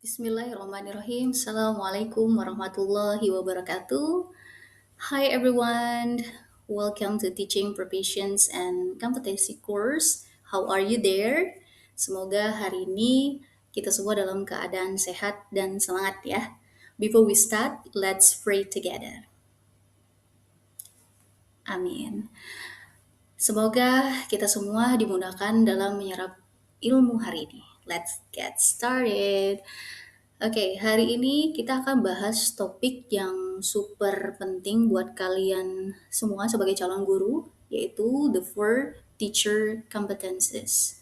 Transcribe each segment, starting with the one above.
Bismillahirrahmanirrahim. Assalamualaikum warahmatullahi wabarakatuh. Hi everyone. Welcome to Teaching Proficiency and Competency course. How are you there? Semoga hari ini kita semua dalam keadaan sehat dan semangat ya. Before we start, let's pray together. Amin. Semoga kita semua dimudahkan dalam menyerap ilmu hari ini. Let's get started. Oke, hari ini kita akan bahas topik yang super penting buat kalian semua sebagai calon guru, yaitu the four teacher competencies.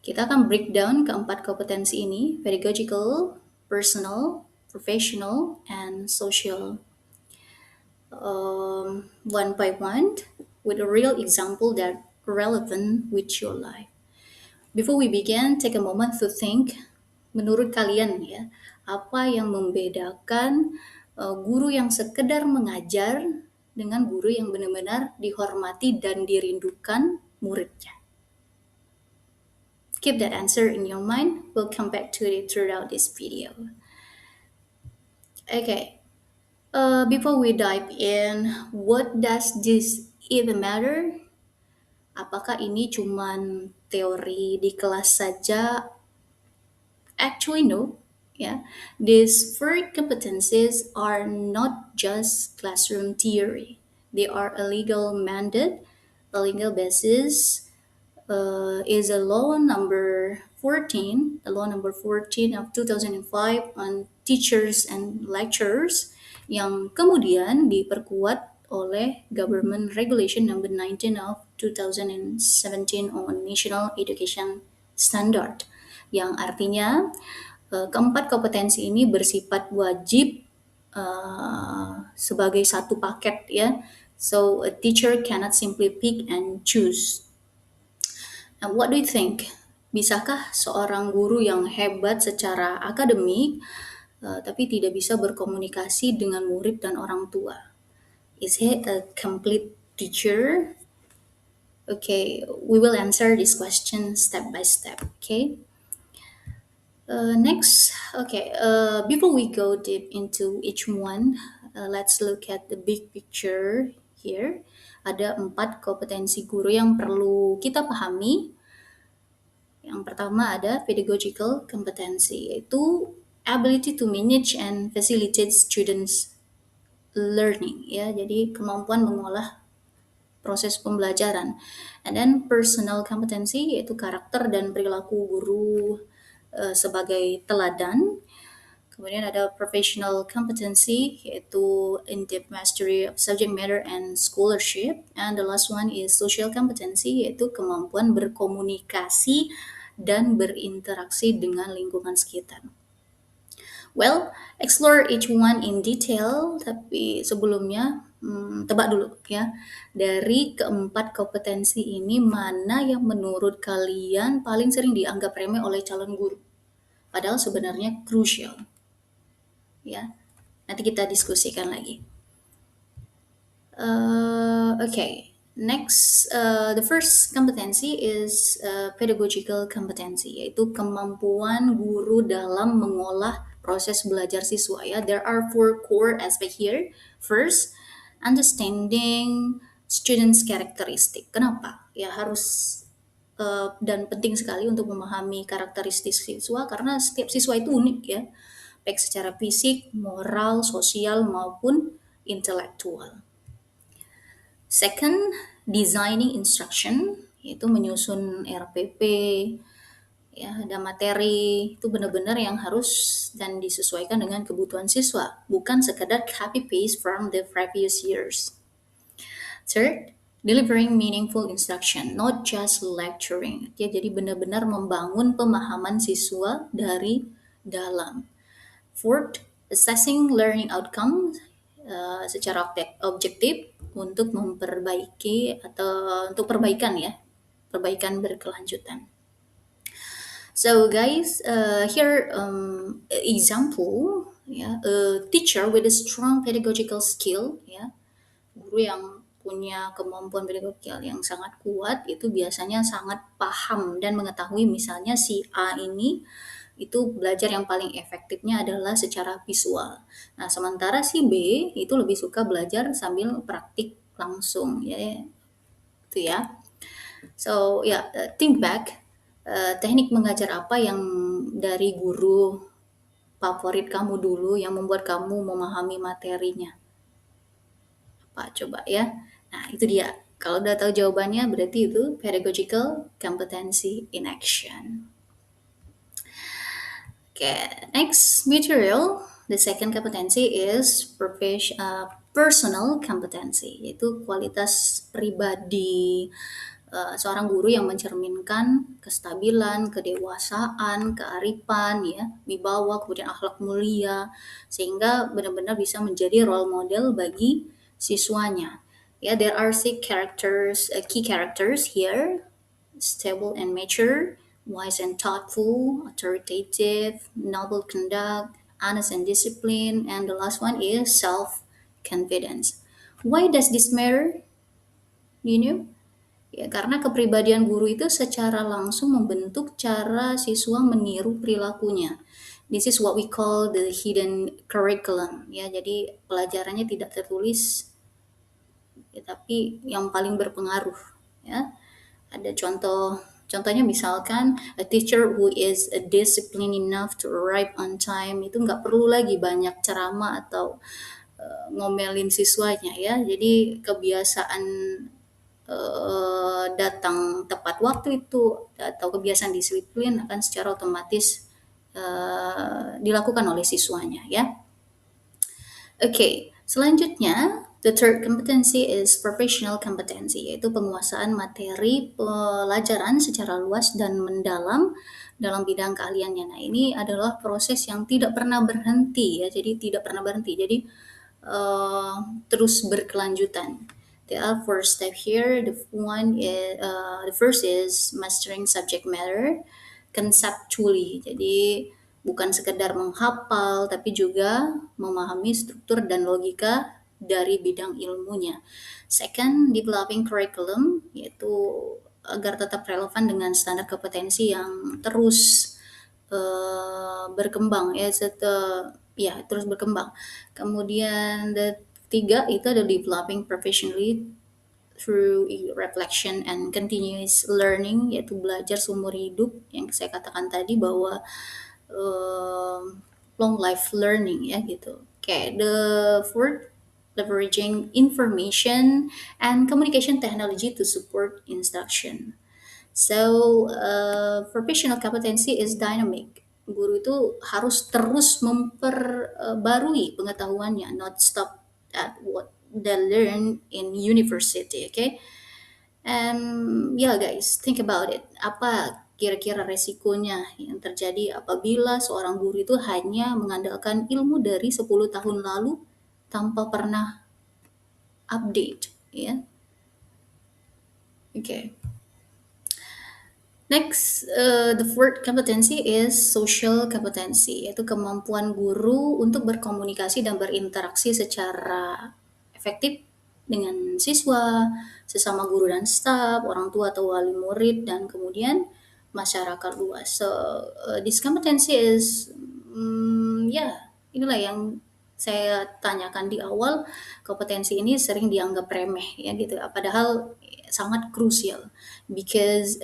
Kita akan breakdown keempat kompetensi ini, pedagogical, personal, professional, and social. One by one, with a real example that relevant with your life. Before we begin, take a moment to think. Menurut kalian ya, apa yang membedakan guru yang sekedar mengajar dengan guru yang benar-benar dihormati dan dirindukan muridnya? Keep that answer in your mind. We'll come back to it throughout this video. Okay, before we dive in, what does this even matter? Apakah ini cuman teori di kelas saja? Actually, no. Yeah, these four competencies are not just classroom theory. They are a legal mandate, a legal basis. Is a law number 14, the law number 14 of 2005 on teachers and lecturers, yang kemudian diperkuat oleh Government Regulation number 19 of 2017 on National Education Standard, yang artinya keempat kompetensi ini bersifat wajib sebagai satu paket ya. So a teacher cannot simply pick and choose. Now, what do you think? Bisakah seorang guru yang hebat secara akademik tapi tidak bisa berkomunikasi dengan murid dan orang tua? Is he a complete teacher? Okay, we will answer this question step by step. Okay. Next, okay, before we go deep into each one, let's look at the big picture here. Ada 4 kompetensi guru yang perlu kita pahami. Yang pertama ada pedagogical competency, yaitu ability to manage and facilitate students learning, ya. Jadi kemampuan mengolah proses pembelajaran. And then personal competency, yaitu karakter dan perilaku guru sebagai teladan. Kemudian ada professional competency, yaitu in-depth mastery of subject matter and scholarship. And the last one is social competency, yaitu kemampuan berkomunikasi dan berinteraksi dengan lingkungan sekitar. Well, explore each one in detail, tapi sebelumnya tebak dulu ya. Dari keempat kompetensi ini, mana yang menurut kalian paling sering dianggap remeh oleh calon guru? Padahal sebenarnya crucial. Ya, nanti kita diskusikan lagi. Okay, next, the first competency is pedagogical competency, yaitu kemampuan guru dalam mengolah proses belajar siswa. Ya, there are 4 core aspect here. First, understanding students' characteristic. Kenapa? Ya harus dan penting sekali untuk memahami karakteristik siswa karena setiap siswa itu unik ya, baik secara fisik, moral, sosial maupun intelektual. Second, designing instruction, yaitu menyusun RPP, ya, ada materi, itu benar-benar yang harus dan disesuaikan dengan kebutuhan siswa, bukan sekedar copy paste from the previous years. Third, delivering meaningful instruction, not just lecturing. Ya, jadi benar-benar membangun pemahaman siswa dari dalam. Fourth, assessing learning outcomes secara objektif untuk memperbaiki atau untuk perbaikan ya, perbaikan berkelanjutan. So guys, here example ya, a teacher with a strong pedagogical skill ya, guru yang punya kemampuan pedagogikal yang sangat kuat itu biasanya sangat paham dan mengetahui misalnya si A ini itu belajar yang paling efektifnya adalah secara visual. Nah, sementara si B itu lebih suka belajar sambil praktik langsung, ya, itu ya. So, ya, think back, teknik mengajar apa yang dari guru favorit kamu dulu yang membuat kamu memahami materinya? Apa coba ya? Nah, itu dia. Kalau udah tahu jawabannya, berarti itu pedagogical competency in action. Okay, next material, the second competency is personal competency, yaitu kualitas pribadi seorang guru yang mencerminkan kestabilan, kedewasaan, kearifan, ya, wibawa, kemudian akhlak mulia, sehingga benar-benar bisa menjadi role model bagi siswanya. Ya, there are six characters, key characters here: stable and mature, wise and thoughtful, authoritative, noble conduct, honest and disciplined, and the last one is self-confidence. Why does this matter? You know? Ya, karena kepribadian guru itu secara langsung membentuk cara siswa meniru perilakunya. This is what we call the hidden curriculum. Ya, jadi pelajarannya tidak tertulis, ya, tapi yang paling berpengaruh. Ya, ada contohnya misalkan a teacher who is disciplined enough to arrive on time itu nggak perlu lagi banyak ceramah atau ngomelin siswanya, ya. Jadi kebiasaan datang tepat waktu itu atau kebiasaan disiplin akan secara otomatis dilakukan oleh siswanya, ya. Oke, selanjutnya the third competency is professional competency, yaitu penguasaan materi pelajaran secara luas dan mendalam dalam bidang keahliannya. Nah, ini adalah proses yang tidak pernah berhenti, ya. Jadi tidak pernah berhenti. Jadi terus berkelanjutan. There are four steps here. The first is mastering subject matter conceptually. Jadi bukan sekedar menghafal, tapi juga memahami struktur dan logika dari bidang ilmunya. Second, developing curriculum, yaitu agar tetap relevan dengan standar kompetensi yang terus berkembang, ya, terus berkembang. Kemudian ketiga itu ada developing professionally through reflection and continuous learning, yaitu belajar seumur hidup yang saya katakan tadi bahwa long life learning, ya, gitu. Okay, the fourth, leveraging information and communication technology to support instruction. So, professional competency is dynamic. Guru itu harus terus memperbarui pengetahuannya, not stop at what they learn in university, okay? And yeah guys, think about it. Apa kira-kira resikonya yang terjadi apabila seorang guru itu hanya mengandalkan ilmu dari 10 tahun lalu tanpa pernah update, ya? Okay. Next, the fourth competency is social competency, yaitu kemampuan guru untuk berkomunikasi dan berinteraksi secara efektif dengan siswa, sesama guru dan staf, orang tua atau wali murid, dan kemudian masyarakat luas. So, this competency is, ya, inilah yang saya tanyakan di awal. Kompetensi ini sering dianggap remeh, ya, gitu. Padahal sangat krusial because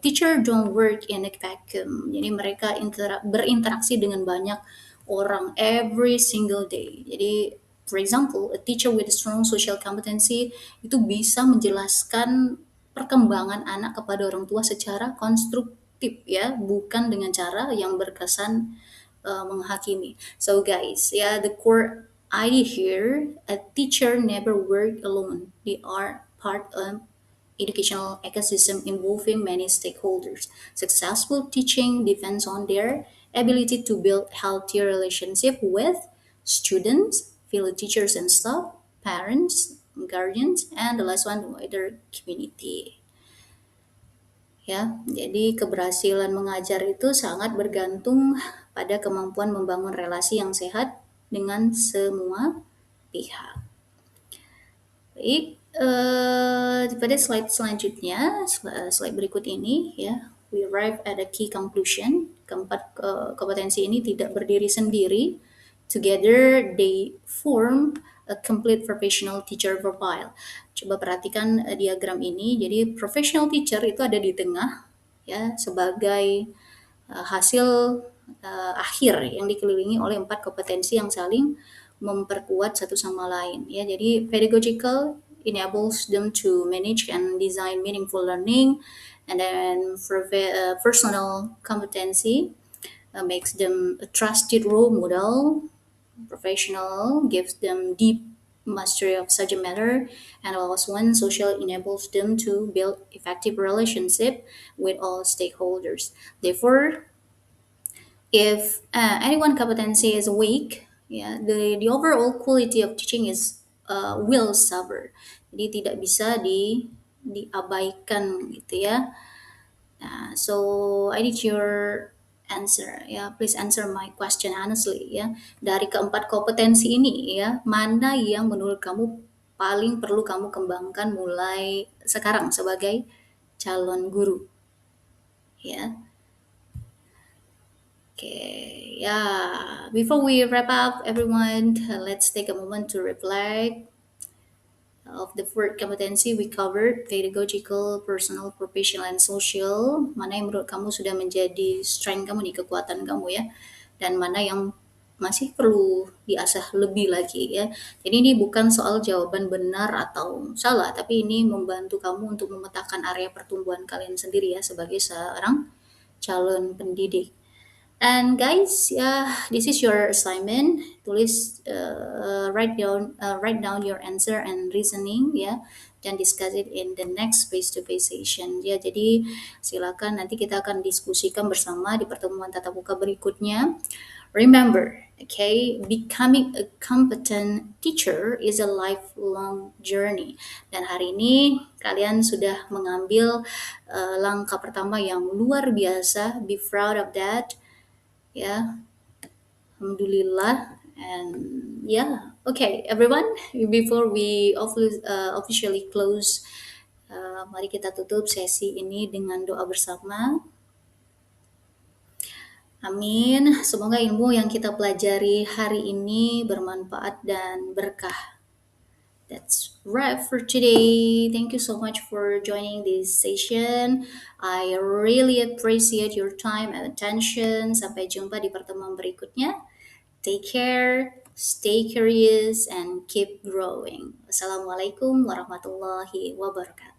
teacher don't work in a vacuum. Jadi mereka berinteraksi dengan banyak orang every single day. Jadi for example, a teacher with strong social competency itu bisa menjelaskan perkembangan anak kepada orang tua secara konstruktif, ya, bukan dengan cara yang berkesan menghakimi. So guys, yeah, the core idea here, a teacher never work alone. They are part of educational ecosystem involving many stakeholders. Successful teaching depends on their ability to build healthy relationship with students, fellow teachers and staff, parents, guardians, and the last one, wider community. Ya, jadi keberhasilan mengajar itu sangat bergantung pada kemampuan membangun relasi yang sehat dengan semua pihak. Baik, pada slide selanjutnya, slide berikut ini, ya, we arrive at a key conclusion. keempat kompetensi ini tidak berdiri sendiri. Together they form a complete professional teacher profile. Coba perhatikan diagram ini. Jadi professional teacher itu ada di tengah ya sebagai hasil akhir yang dikelilingi oleh empat kompetensi yang saling memperkuat satu sama lain ya. Jadi pedagogical enables them to manage and design meaningful learning, and then personal competency makes them a trusted role model. Professional gives them deep mastery of subject matter, and also one social enables them to build effective relationship with all stakeholders. Therefore, if any one competency is weak, yeah, the overall quality of teaching is will suffer. Jadi tidak bisa diabaikan gitu ya. Nah, so I need your answer ya. Please answer my question honestly ya. Dari keempat kompetensi ini ya, mana yang menurut kamu paling perlu kamu kembangkan mulai sekarang sebagai calon guru ya? Okay, yeah. Before we wrap up, everyone, let's take a moment to reflect of the four competency we covered: pedagogical, personal, professional, and social. Mana yang menurut kamu sudah menjadi strength kamu nih, kekuatan kamu ya, dan mana yang masih perlu diasah lebih lagi ya. Jadi ini bukan soal jawaban benar atau salah, tapi ini membantu kamu untuk memetakan area pertumbuhan kalian sendiri ya sebagai seorang calon pendidik. And guys, yeah, this is your assignment. Tulis, write down your answer and reasoning, ya, dan discuss it in the next face-to-face session. Ya, jadi silakan nanti kita akan diskusikan bersama di pertemuan tatap muka berikutnya. Remember, okay, becoming a competent teacher is a lifelong journey. Dan hari ini kalian sudah mengambil langkah pertama yang luar biasa. Be proud of that. Yeah, alhamdulillah. And yeah, okay, everyone, before we officially close, mari kita tutup sesi ini dengan doa bersama. Amin. Semoga ilmu yang kita pelajari hari ini bermanfaat dan berkah. That's wrap for today. Thank you so much for joining this session. I really appreciate your time and attention. Sampai jumpa di pertemuan berikutnya. Take care, stay curious, and keep growing. Wassalamualaikum warahmatullahi wabarakatuh.